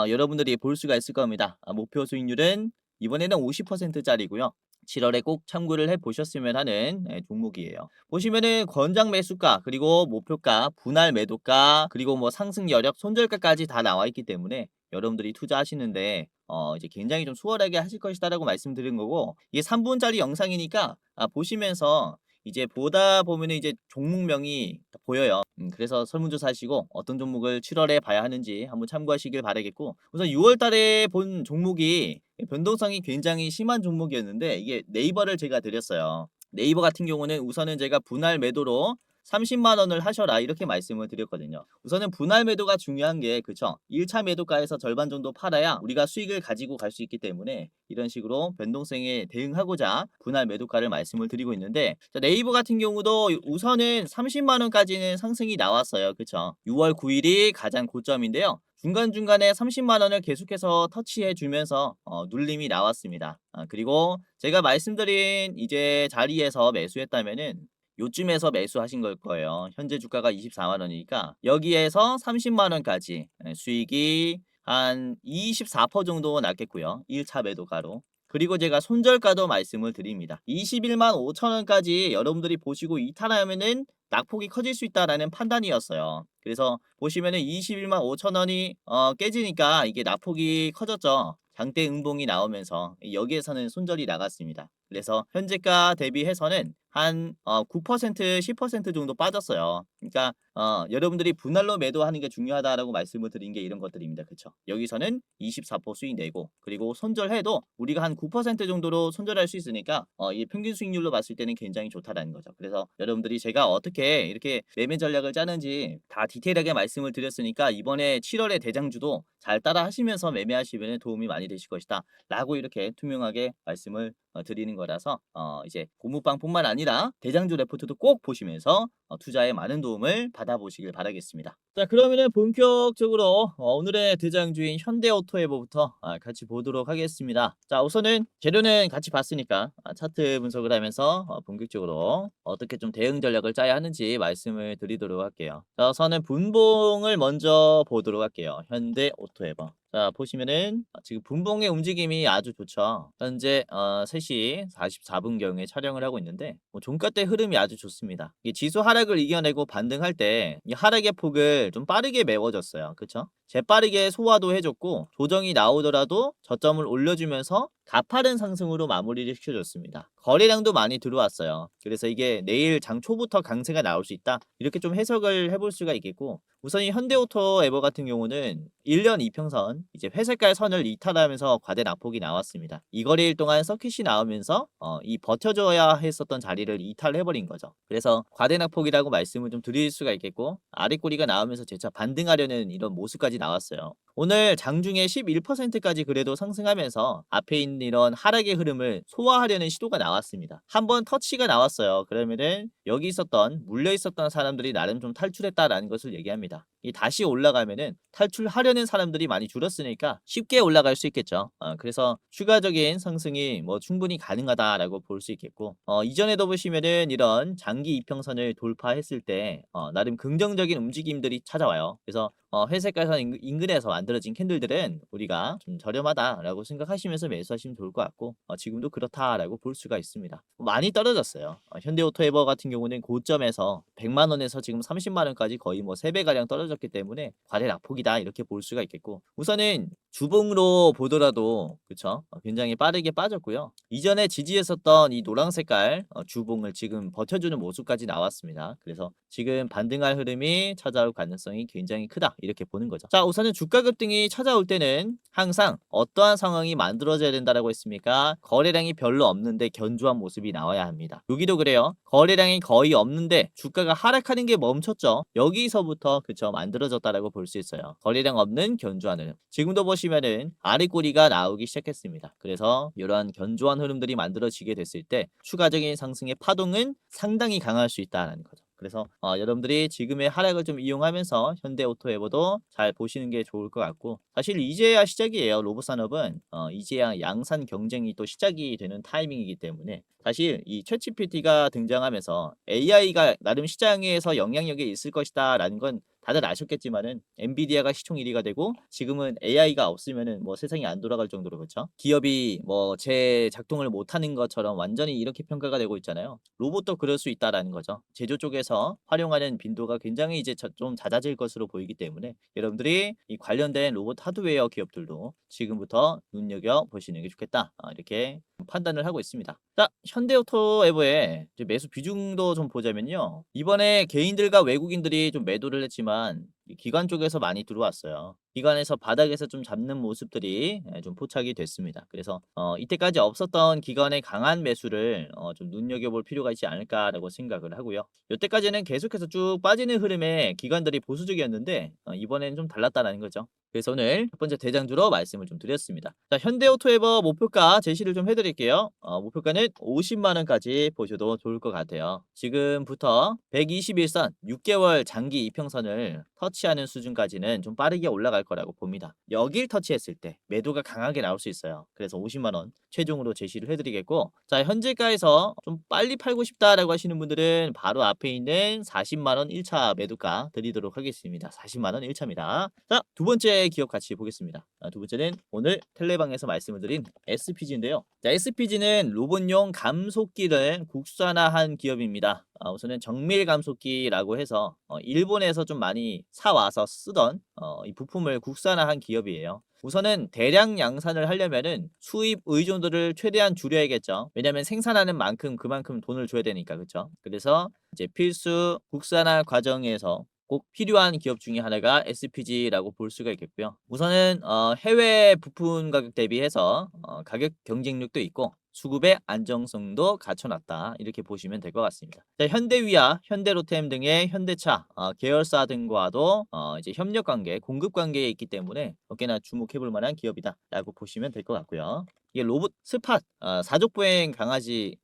Speaker 1: 여러분들이 볼 수가 있을 겁니다. 목표 수익률은 이번에는 50%짜리고요. 7월에 꼭 참고를 해 보셨으면 하는 종목이에요. 보시면은 권장 매수가 그리고 목표가 분할 매도가 그리고 뭐 상승 여력 손절가까지 다 나와 있기 때문에 여러분들이 투자하시는데 이제 굉장히 좀 수월하게 하실 것이다라고 말씀드린 거고 이게 3분짜리 영상이니까 보시면서 이제 보다 보면은 이제 종목명이 보여요. 그래서 설문조사 하시고 어떤 종목을 7월에 봐야 하는지 한번 참고하시길 바라겠고 우선 6월 달에 본 종목이 변동성이 굉장히 심한 종목이었는데 이게 네이버를 제가 드렸어요. 네이버 같은 경우는 우선은 제가 분할 매도로 30만 원을 하셔라 이렇게 말씀을 드렸거든요. 우선은 분할 매도가 중요한 게 그쵸? 1차 매도가에서 절반 정도 팔아야 우리가 수익을 가지고 갈 수 있기 때문에 이런 식으로 변동성에 대응하고자 분할 매도가를 말씀을 드리고 있는데 자, 네이버 같은 경우도 우선은 30만 원까지는 상승이 나왔어요. 그쵸? 6월 9일이 가장 고점인데요. 중간중간에 30만 원을 계속해서 터치해 주면서 눌림이 나왔습니다. 그리고 제가 말씀드린 이제 자리에서 매수했다면은 요쯤에서 매수하신 걸 거예요. 현재 주가가 24만 원이니까 여기에서 30만 원까지 수익이 한 24% 정도 났겠고요. 1차 매도가로. 그리고 제가 손절가도 말씀을 드립니다. 21만 5천 원까지 여러분들이 보시고 이탈하면은 낙폭이 커질 수 있다라는 판단이었어요. 그래서 보시면은 21만 5천 원이 깨지니까 이게 낙폭이 커졌죠. 장대 음봉이 나오면서 여기에서는 손절이 나갔습니다. 그래서 현재가 대비해서는 한 9% 10% 정도 빠졌어요. 그러니까 여러분들이 분할로 매도하는 게 중요하다라고 말씀을 드린 게 이런 것들입니다. 그쵸? 여기서는 24% 수익 내고 그리고 손절해도 우리가 한 9% 정도로 손절할 수 있으니까 이 평균 수익률로 봤을 때는 굉장히 좋다라는 거죠. 그래서 여러분들이 제가 어떻게 이렇게 매매 전략을 짜는지 다 디테일하게 말씀을 드렸으니까 이번에 7월에 대장주도 잘 따라 하시면서 매매하시면 도움이 많이 되실 것이다 라고 이렇게 투명하게 말씀을 드리는 거라서 이제 고무방뿐만 아니라 대장주 레포트도 꼭 보시면서 투자에 많은 도움을 받아보시길 바라겠습니다. 자, 그러면은 본격적으로 오늘의 대장주인 현대오토에버부터 같이 보도록 하겠습니다. 자, 우선은 재료는 같이 봤으니까 차트 분석을 하면서 본격적으로 어떻게 좀 대응 전략을 짜야 하는지 말씀을 드리도록 할게요. 자, 우선은 분봉을 먼저 보도록 할게요. 현대오토에버. 자, 보시면은 지금 분봉의 움직임이 아주 좋죠. 현재 3시 44분경에 촬영을 하고 있는데 종가 때 흐름이 아주 좋습니다. 이 지수 하락을 이겨내고 반등할 때 이 하락의 폭을 좀 빠르게 메워줬어요. 그쵸? 재빠르게 소화도 해줬고 조정이 나오더라도 저점을 올려주면서 가파른 상승으로 마무리를 시켜줬습니다. 거래량도 많이 들어왔어요. 그래서 이게 내일 장 초부터 강세가 나올 수 있다. 이렇게 좀 해석을 해볼 수가 있겠고 우선 이 현대오토 에버 같은 경우는 1년 이평선 이제 회색깔 선을 이탈하면서 과대 낙폭이 나왔습니다. 이 거래일 동안 서킷이 나오면서 이 버텨줘야 했었던 자리를 이탈해버린 거죠. 그래서 과대 낙폭이라고 말씀을 좀 드릴 수가 있겠고 아랫꼬리가 나오면서 재차 반등하려는 이런 모습까지 나왔어요. 오늘 장중에 11%까지 그래도 상승하면서 앞에 있는 이런 하락의 흐름을 소화하려는 시도가 나왔습니다. 한번 터치가 나왔어요. 그러면은 여기 있었던 물려 있었던 사람들이 나름 좀 탈출했다라는 것을 얘기합니다. 이 다시 올라가면은 탈출하려는 사람들이 많이 줄었으니까 쉽게 올라갈 수 있겠죠. 그래서 추가적인 상승이 뭐 충분히 가능하다라고 볼 수 있겠고 이전에도 보시면은 이런 장기 이평선을 돌파했을 때 나름 긍정적인 움직임들이 찾아와요. 그래서 회색깔선 인근에서 만들어진 캔들들은 우리가 좀 저렴하다라고 생각하시면서 매수하시면 좋을 것 같고 지금도 그렇다라고 볼 수가 있습니다. 많이 떨어졌어요. 현대오토에버 같은 경우는 고점에서 100만 원에서 지금 30만 원까지 거의 뭐 3배 가량 떨어졌기 때문에 과대 낙폭이다 이렇게 볼 수가 있겠고 우선은 주봉으로 보더라도 그쵸? 굉장히 빠르게 빠졌고요. 이전에 지지했었던 이 노란 색깔 주봉을 지금 버텨주는 모습까지 나왔습니다. 그래서 지금 반등할 흐름이 찾아올 가능성이 굉장히 크다 이렇게 보는 거죠. 자 우선은 주가 급등이 찾아올 때는 항상 어떠한 상황이 만들어져야 된다라고 했습니까? 거래량이 별로 없는데 견조한 모습이 나와야 합니다. 여기도 그래요. 거래량이 거의 없는데 주가가 하락하는 게 멈췄죠. 여기서부터 그쵸 만들어졌다라고 볼 수 있어요. 거래량 없는 견조한 흐름. 지금도 보시면은 아래꼬리가 나오기 시작했습니다. 그래서 이러한 견조한 흐름들이 만들어지게 됐을 때 추가적인 상승의 파동은 상당히 강할 수 있다는 거죠. 그래서 여러분들이 지금의 하락을 좀 이용하면서 현대오토에버도 잘 보시는 게 좋을 것 같고 사실 이제야 시작이에요. 로봇 산업은 이제야 양산 경쟁이 또 시작이 되는 타이밍이기 때문에 사실 이 챗GPT가 등장하면서 AI가 나름 시장에서 영향력이 있을 것이다 라는 건 다들 아셨겠지만은 엔비디아가 시총 1위가 되고 지금은 AI가 없으면은 뭐 세상이 안 돌아갈 정도로 그렇죠. 기업이 뭐 제 작동을 못하는 것처럼 완전히 이렇게 평가가 되고 있잖아요. 로봇도 그럴 수 있다라는 거죠. 제조 쪽에서 활용하는 빈도가 굉장히 이제 좀 잦아질 것으로 보이기 때문에 여러분들이 이 관련된 로봇 하드웨어 기업들도 지금부터 눈여겨 보시는 게 좋겠다. 이렇게 판단을 하고 있습니다. 자, 현대오토에버의 매수 비중도 좀 보자면요. 이번에 개인들과 외국인들이 좀 매도를 했지만 이 기관 쪽에서 많이 들어왔어요. 기관에서 바닥에서 좀 잡는 모습들이 좀 포착이 됐습니다. 그래서 이때까지 없었던 기관의 강한 매수를 좀 눈여겨볼 필요가 있지 않을까라고 생각을 하고요. 이때까지는 계속해서 쭉 빠지는 흐름에 기관들이 보수적이었는데 이번에는 좀 달랐다는 거죠. 그래서 오늘 첫 번째 대장주로 말씀을 좀 드렸습니다. 자, 현대오토에버 목표가 제시를 좀 해드릴게요. 목표가는 50만 원까지 보셔도 좋을 것 같아요. 지금부터 121선 6개월 장기 이평선을 터치하는 수준까지는 좀 빠르게 올라갈 거라고 봅니다. 여길 터치했을 때 매도가 강하게 나올 수 있어요. 그래서 50만 원 최종으로 제시를 해드리겠고 자 현재가에서 좀 빨리 팔고 싶다라고 하시는 분들은 바로 앞에 있는 40만 원 1차 매도가 드리도록 하겠습니다. 40만 원 1차입니다. 자, 두 번째 기업 같이 보겠습니다. 두 번째는 오늘 텔레방에서 말씀을 드린 SPG인데요. 자, SPG는 로봇용 감속기를 국산화한 기업입니다. 우선은 정밀 감속기라고 해서 일본에서 좀 많이 사와서 쓰던 이 부품을 국산화한 기업이에요. 우선은 대량 양산을 하려면은 수입 의존도를 최대한 줄여야겠죠. 왜냐면 생산하는 만큼 그만큼 돈을 줘야 되니까 그렇죠. 그래서 이제 필수 국산화 과정에서 꼭 필요한 기업 중에 하나가 SPG라고 볼 수가 있겠고요. 우선은 해외 부품 가격 대비해서 가격 경쟁력도 있고 수급의 안정성도 갖춰놨다 이렇게 보시면 될 것 같습니다. 자, 현대위아, 현대로템 등의 현대차 계열사 등과도 이제 협력 관계, 공급 관계에 있기 때문에 꽤나 주목해볼 만한 기업이다라고 보시면 될 것 같고요. 이게 로봇 스팟 사족보행 강아지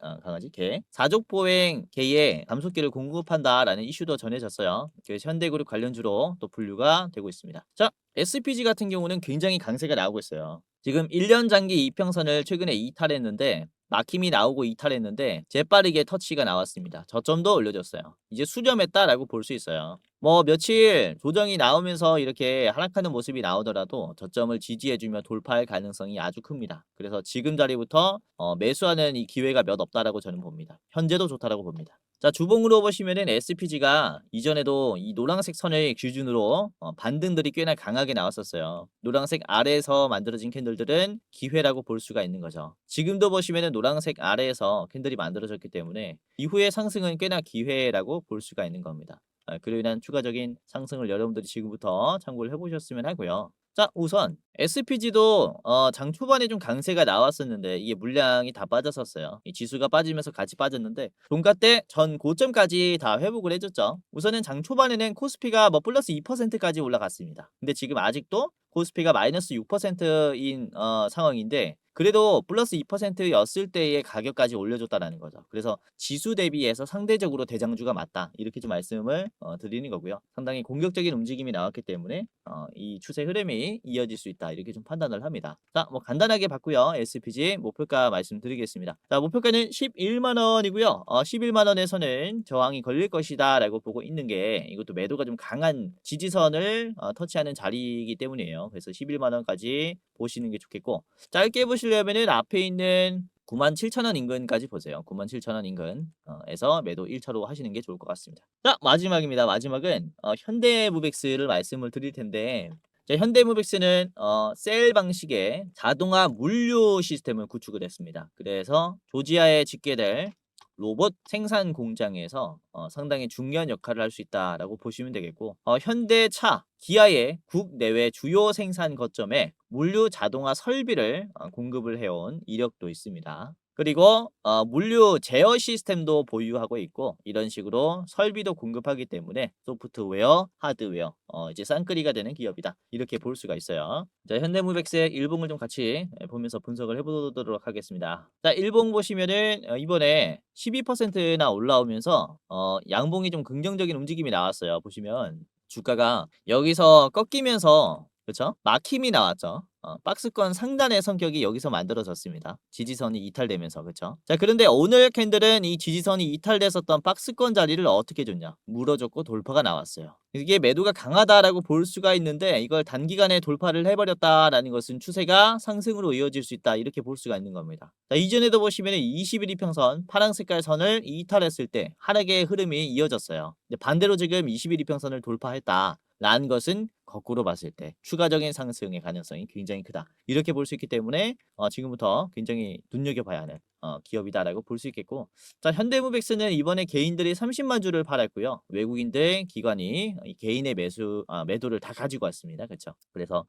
Speaker 1: 개 사족보행 개의 감속기를 공급한다라는 이슈도 전해졌어요. 그래서 현대그룹 관련주로 또 분류가 되고 있습니다. 자, SPG 같은 경우는 굉장히 강세가 나오고 있어요. 지금 1년 장기 이평선을 최근에 이탈했는데 막힘이 나오고 이탈했는데 재빠르게 터치가 나왔습니다. 저점도 올려줬어요. 이제 수렴했다라고 볼 수 있어요. 뭐 며칠 조정이 나오면서 이렇게 하락하는 모습이 나오더라도 저점을 지지해주며 돌파할 가능성이 아주 큽니다. 그래서 지금 자리부터 매수하는 이 기회가 몇 없다라고 저는 봅니다. 현재도 좋다라고 봅니다. 자, 주봉으로 보시면은 SPG가 이전에도 이 노란색 선을 기준으로 반등들이 꽤나 강하게 나왔었어요. 노란색 아래에서 만들어진 캔들들은 기회라고 볼 수가 있는 거죠. 지금도 보시면은 노란색 아래에서 캔들이 만들어졌기 때문에 이후의 상승은 꽤나 기회라고 볼 수가 있는 겁니다. 그로 인한 추가적인 상승을 여러분들이 지금부터 참고를 해보셨으면 하고요. 자, 우선 SPG도 장 초반에 좀 강세가 나왔었는데 이게 물량이 다 빠졌었어요. 이 지수가 빠지면서 같이 빠졌는데 종가 때 전 고점까지 다 회복을 해줬죠. 우선은 장 초반에는 코스피가 뭐 플러스 2%까지 올라갔습니다. 근데 지금 아직도 코스피가 마이너스 6%인 상황인데 그래도 플러스 2%였을 때의 가격까지 올려줬다라는 거죠. 그래서 지수 대비해서 상대적으로 대장주가 맞다. 이렇게 좀 말씀을 드리는 거고요. 상당히 공격적인 움직임이 나왔기 때문에 이 추세 흐름이 이어질 수 있다. 이렇게 좀 판단을 합니다. 자, 뭐 간단하게 봤고요. SPG 목표가 말씀드리겠습니다. 자, 목표가는 11만 원이고요. 11만 원에서는 저항이 걸릴 것이다 라고 보고 있는 게 이것도 매도가 좀 강한 지지선을 터치하는 자리이기 때문이에요. 그래서 11만 원까지 보시는 게 좋겠고, 짧게 보시려면은 앞에 있는 97,000원 인근까지 보세요. 97,000원 인근에서 매도 1차로 하시는 게 좋을 것 같습니다. 자, 마지막입니다. 마지막은 현대무백스를 말씀을 드릴 텐데, 자, 현대무백스는 셀 방식의 자동화 물류 시스템을 구축을 했습니다. 그래서 조지아에 짓게 될 로봇 생산 공장에서 상당히 중요한 역할을 할 수 있다라고 보시면 되겠고, 현대차, 기아의 국내외 주요 생산 거점에 물류 자동화 설비를 공급을 해온 이력도 있습니다. 그리고 물류 제어 시스템도 보유하고 있고, 이런 식으로 설비도 공급하기 때문에 소프트웨어, 하드웨어 이제 쌍끌이가 되는 기업이다. 이렇게 볼 수가 있어요. 자, 현대무백스의 일봉을 좀 같이 보면서 분석을 해보도록 하겠습니다. 자, 일봉 보시면은 이번에 12%나 올라오면서 양봉이 좀 긍정적인 움직임이 나왔어요. 보시면 주가가 여기서 꺾이면서, 그렇죠? 막힘이 나왔죠. 박스권 상단의 성격이 여기서 만들어졌습니다. 지지선이 이탈되면서, 그렇죠? 자, 그런데 오늘 캔들은 이 지지선이 이탈됐었던 박스권 자리를 어떻게 줬냐? 물어줬고 돌파가 나왔어요. 이게 매도가 강하다라고 볼 수가 있는데, 이걸 단기간에 돌파를 해버렸다라는 것은 추세가 상승으로 이어질 수 있다, 이렇게 볼 수가 있는 겁니다. 자, 이전에도 보시면 21 이평선 파란 색깔 선을 이탈했을 때 하락의 흐름이 이어졌어요. 근데 반대로 지금 21 이평선을 돌파했다 라는 것은 거꾸로 봤을 때 추가적인 상승의 가능성이 굉장히 크다, 이렇게 볼 수 있기 때문에 지금부터 굉장히 눈여겨봐야 하는 기업이다라고 볼 수 있겠고, 자, 현대무백스는 이번에 개인들이 30만 주를 팔았고요. 외국인들 기관이 이 개인의 매도를 다 가지고 왔습니다. 그렇죠? 그래서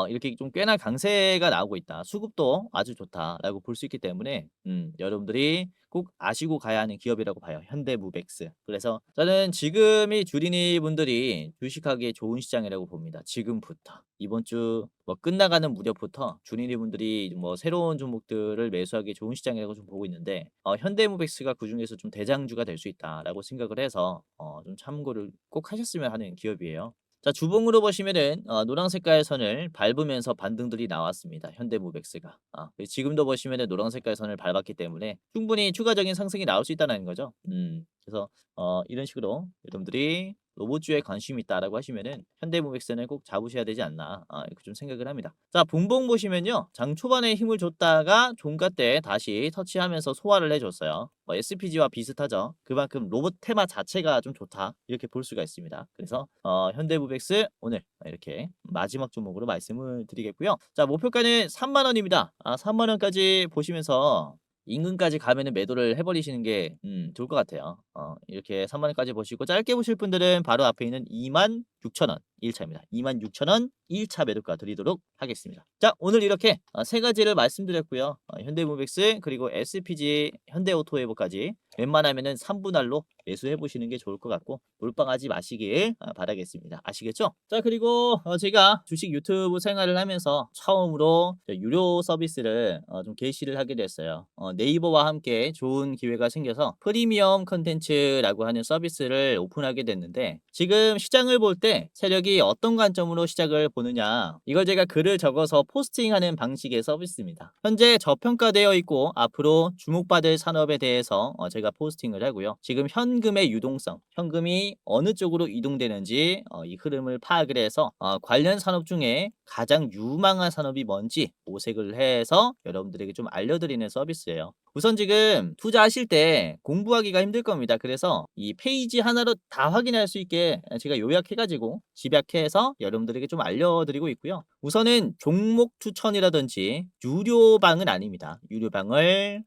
Speaker 1: 이렇게 좀 꽤나 강세가 나오고 있다. 수급도 아주 좋다라고 볼 수 있기 때문에 여러분들이 꼭 아시고 가야 하는 기업이라고 봐요. 현대무백스. 그래서 저는 지금이 주린이 분들이 주식하기에 좋은 시장이라고 봅니다. 지금부터. 이번 주 뭐 끝나가는 무렵부터 주린이 분들이 뭐 새로운 종목들을 매수하기 좋은 시장이라고 좀 보고 있는데, 현대무백스가 그중에서 좀 대장주가 될 수 있다라고 생각을 해서 좀 참고를 꼭 하셨으면 하는 기업이에요. 자, 주봉으로 보시면은 노란 색깔 선을 밟으면서 반등들이 나왔습니다. 현대무백스가. 지금도 보시면은 노란 색깔 선을 밟았기 때문에 충분히 추가적인 상승이 나올 수 있다는 거죠. 그래서 이런 식으로 여러분들이 로봇주에 관심이 있다라고 하시면은 현대무백스는 꼭 잡으셔야 되지 않나, 이렇게 좀 생각을 합니다. 자, 분봉 보시면요, 장 초반에 힘을 줬다가 종가 때 다시 터치하면서 소화를 해줬어요. SPG와 비슷하죠. 그만큼 로봇 테마 자체가 좀 좋다, 이렇게 볼 수가 있습니다. 그래서 현대무백스 오늘 이렇게 마지막 종목으로 말씀을 드리겠고요. 자, 목표가는 3만 원입니다. 3만 원까지 보시면서 인근까지 가면은 매도를 해버리시는 게 좋을 것 같아요. 이렇게 3만 원까지 보시고, 짧게 보실 분들은 바로 앞에 있는 26,000원 1차입니다. 26,000원 1차 매도가 드리도록 하겠습니다. 자, 오늘 이렇게 세 가지를 말씀드렸고요. 현대무백스 그리고 SPG, 현대오토웨이버까지 웬만하면은 3분할로 매수해 보시는 게 좋을 것 같고, 몰빵하지 마시길 바라겠습니다. 아시겠죠? 자, 그리고 제가 주식 유튜브 생활을 하면서 처음으로 유료 서비스를 좀 개시를 하게 됐어요. 네이버와 함께 좋은 기회가 생겨서 프리미엄 컨텐츠라고 하는 서비스를 오픈하게 됐는데, 지금 시장을 볼 때 세력이 어떤 관점으로 시작을 보느냐, 이걸 제가 글을 적어서 포스팅하는 방식의 서비스입니다. 현재 저평가되어 있고 앞으로 주목받을 산업에 대해서 제가 포스팅을 하고요. 지금 현금의 유동성, 현금이 어느 쪽으로 이동되는지 이 흐름을 파악을 해서 관련 산업 중에 가장 유망한 산업이 뭔지 모색을 해서 여러분들에게 좀 알려드리는 서비스예요. 우선 지금 투자하실 때 공부하기가 힘들 겁니다. 그래서 이 페이지 하나로 다 확인할 수 있게 제가 요약해가지고 집약해서 여러분들에게 좀 알려드리고 있고요. 우선은 종목 추천이라든지 유료방은 아닙니다. 유료방을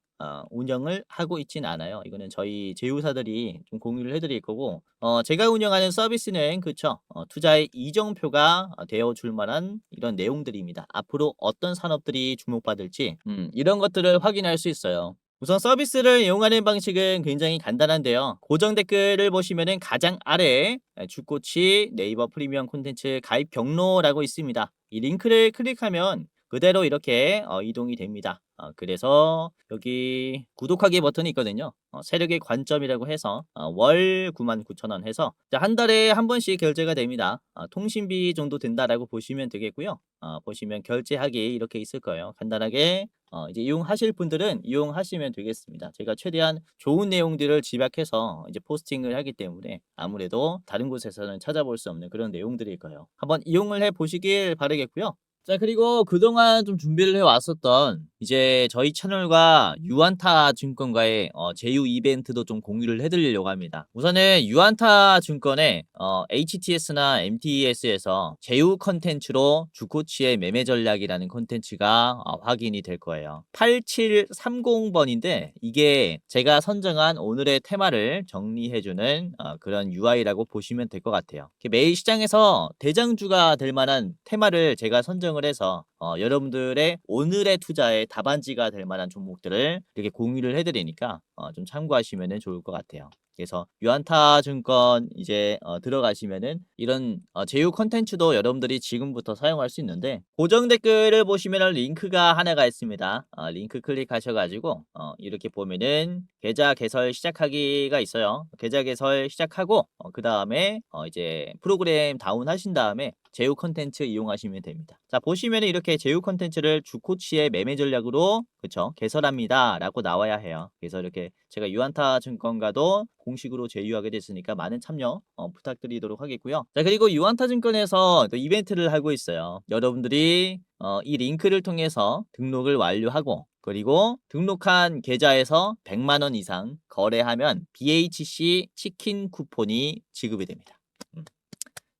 Speaker 1: 운영을 하고 있진 않아요. 이거는 저희 제휴사들이 좀 공유를 해드릴 거고, 제가 운영하는 서비스는 그쵸, 투자의 이정표가 되어 줄 만한 이런 내용들입니다. 앞으로 어떤 산업들이 주목받을지 이런 것들을 확인할 수 있어요. 우선 서비스를 이용하는 방식은 굉장히 간단한데요. 고정 댓글을 보시면은 가장 아래에 주꼬치 네이버 프리미엄 콘텐츠 가입 경로라고 있습니다. 이 링크를 클릭하면 그대로 이렇게 이동이 됩니다. 그래서 여기 구독하기 버튼이 있거든요. 세력의 관점이라고 해서 월 99,000원 해서 한 달에 한 번씩 결제가 됩니다. 통신비 정도 든다라고 보시면 되겠고요. 보시면 결제하기 이렇게 있을 거예요. 간단하게 이제 이용하실 분들은 이용하시면 되겠습니다. 제가 최대한 좋은 내용들을 집약해서 이제 포스팅을 하기 때문에 아무래도 다른 곳에서는 찾아볼 수 없는 그런 내용들일 거예요. 한번 이용을 해 보시길 바라겠고요. 자, 그리고 그동안 좀 준비를 해 왔었던 이제 저희 채널과 유안타 증권과의 제휴 이벤트도 좀 공유를 해 드리려고 합니다. 우선은 유안타 증권의 HTS나 MTS에서 제휴 컨텐츠로 주코치의 매매 전략이라는 컨텐츠가 확인이 될 거예요. 8730번인데 이게 제가 선정한 오늘의 테마를 정리해 주는 그런 UI라고 보시면 될 것 같아요. 매일 시장에서 대장주가 될 만한 테마를 제가 선정을 해서 여러분들의 오늘의 투자의 답안지가 될 만한 종목들을 이렇게 공유를 해드리니까 좀 참고하시면 좋을 것 같아요. 그래서 유안타 증권 이제 들어가시면은 이런 제휴 컨텐츠도 여러분들이 지금부터 사용할 수 있는데 고정 댓글을 보시면은 링크가 하나가 있습니다. 링크 클릭하셔가지고 이렇게 보면은 계좌 개설 시작하기가 있어요. 계좌 개설 시작하고 그 다음에 이제 프로그램 다운하신 다음에 제휴 컨텐츠 이용하시면 됩니다. 자, 보시면 이렇게 제휴 컨텐츠를 주코치의 매매 전략으로 그쵸 개설합니다 라고 나와야 해요. 그래서 이렇게 제가 유안타 증권과도 공식으로 제휴하게 됐으니까 많은 참여 부탁드리도록 하겠고요. 자, 그리고 유안타 증권에서 또 이벤트를 하고 있어요. 여러분들이 이 링크를 통해서 등록을 완료하고 그리고 등록한 계좌에서 100만원 이상 거래하면 BHC 치킨 쿠폰이 지급이 됩니다.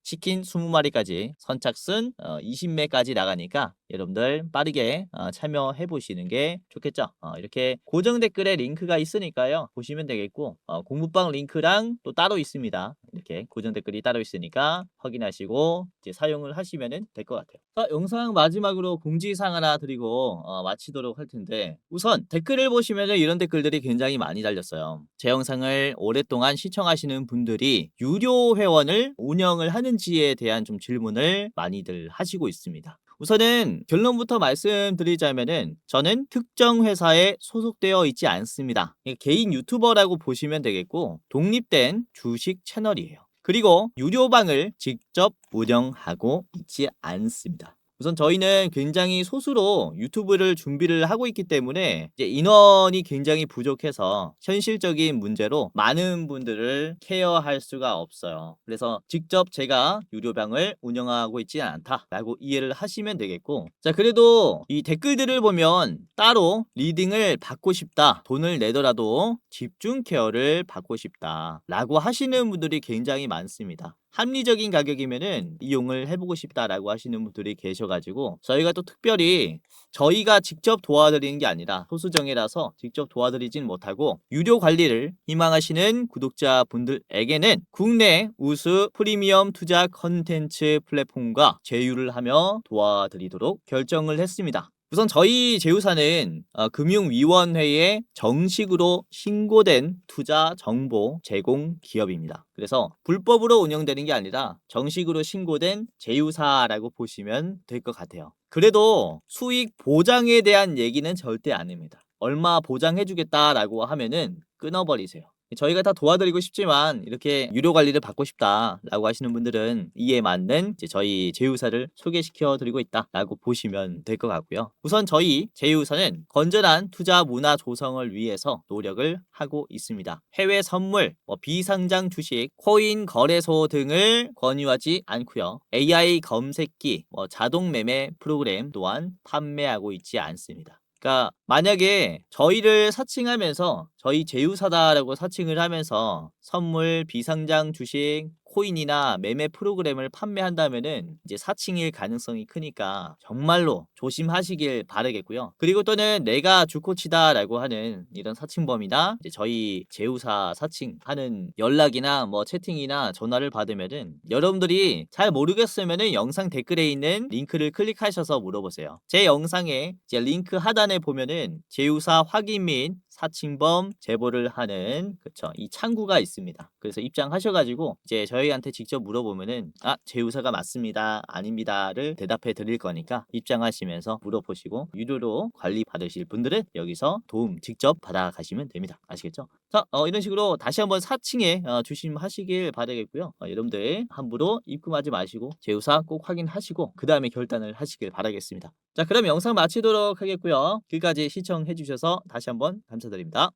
Speaker 1: 치킨 20마리까지 선착순 20매까지 나가니까 여러분들 빠르게 참여해 보시는 게 좋겠죠. 이렇게 고정 댓글에 링크가 있으니까요. 보시면 되겠고 공부방 링크랑 또 따로 있습니다. 이렇게 고정 댓글이 따로 있으니까 확인하시고 이제 사용을 하시면 될 것 같아요. 자, 영상 마지막으로 공지사항 하나 드리고 마치도록 할 텐데 우선 댓글을 보시면 이런 댓글들이 굉장히 많이 달렸어요. 제 영상을 오랫동안 시청하시는 분들이 유료 회원을 운영을 하는지에 대한 좀 질문을 많이들 하시고 있습니다. 우선은 결론부터 말씀드리자면은 저는 특정 회사에 소속되어 있지 않습니다. 개인 유튜버라고 보시면 되겠고 독립된 주식 채널이에요. 그리고 유료방을 직접 운영하고 있지 않습니다. 우선 저희는 굉장히 소수로 유튜브를 준비를 하고 있기 때문에 이제 인원이 굉장히 부족해서 현실적인 문제로 많은 분들을 케어할 수가 없어요. 그래서 직접 제가 유료방을 운영하고 있지 않다라고 이해를 하시면 되겠고 자, 그래도 이 댓글들을 보면 따로 리딩을 받고 싶다, 돈을 내더라도 집중 케어를 받고 싶다 라고 하시는 분들이 굉장히 많습니다. 합리적인 가격이면은 이용을 해보고 싶다라고 하시는 분들이 계셔가지고 저희가 또 특별히 저희가 직접 도와드리는 게 아니라 소수정예라서 직접 도와드리진 못하고 유료 관리를 희망하시는 구독자분들에게는 국내 우수 프리미엄 투자 컨텐츠 플랫폼과 제휴를 하며 도와드리도록 결정을 했습니다. 우선 저희 제휴사는 금융위원회에 정식으로 신고된 투자 정보 제공 기업입니다. 그래서 불법으로 운영되는 게 아니라 정식으로 신고된 제휴사라고 보시면 될 것 같아요. 그래도 수익 보장에 대한 얘기는 절대 안 합니다. 얼마 보장해주겠다라고 하면은 끊어버리세요. 저희가 다 도와드리고 싶지만 이렇게 유료 관리를 받고 싶다라고 하시는 분들은 이에 맞는 이제 저희 제휴사를 소개시켜 드리고 있다라고 보시면 될 것 같고요. 우선 저희 제휴사는 건전한 투자 문화 조성을 위해서 노력을 하고 있습니다. 해외 선물, 비상장 주식, 코인 거래소 등을 권유하지 않고요. AI 검색기, 자동 매매 프로그램 또한 판매하고 있지 않습니다. 그러니까 만약에 저희를 사칭하면서 저희 제휴사다라고 사칭을 하면서 선물, 비상장 주식, 코인이나 매매 프로그램을 판매한다면은 이제 사칭일 가능성이 크니까 정말로 조심하시길 바라겠고요. 그리고 또는 내가 주코치다라고 하는 이런 사칭범이나 이제 저희 제휴사 사칭하는 연락이나 채팅이나 전화를 받으면은 여러분들이 잘 모르겠으면은 영상 댓글에 있는 링크를 클릭하셔서 물어보세요. 제 영상에 이제 링크 하단에 보면은 제휴사 확인 및 사칭범 제보를 하는 그쵸 이 창구가 있습니다. 그래서 입장하셔가지고 이제 저희한테 직접 물어보면은 제휴사가 맞습니다, 아닙니다를 대답해 드릴 거니까 입장하시면서 물어보시고 유료로 관리 받으실 분들은 여기서 도움 직접 받아가시면 됩니다. 아시겠죠? 자, 이런 식으로 다시 한번 사칭에 조심하시길 바라겠고요. 여러분들 함부로 입금하지 마시고 제휴사 꼭 확인하시고 그 다음에 결단을 하시길 바라겠습니다. 자, 그럼 영상 마치도록 하겠고요. 끝까지 시청해 주셔서 다시 한번 감사드립니다.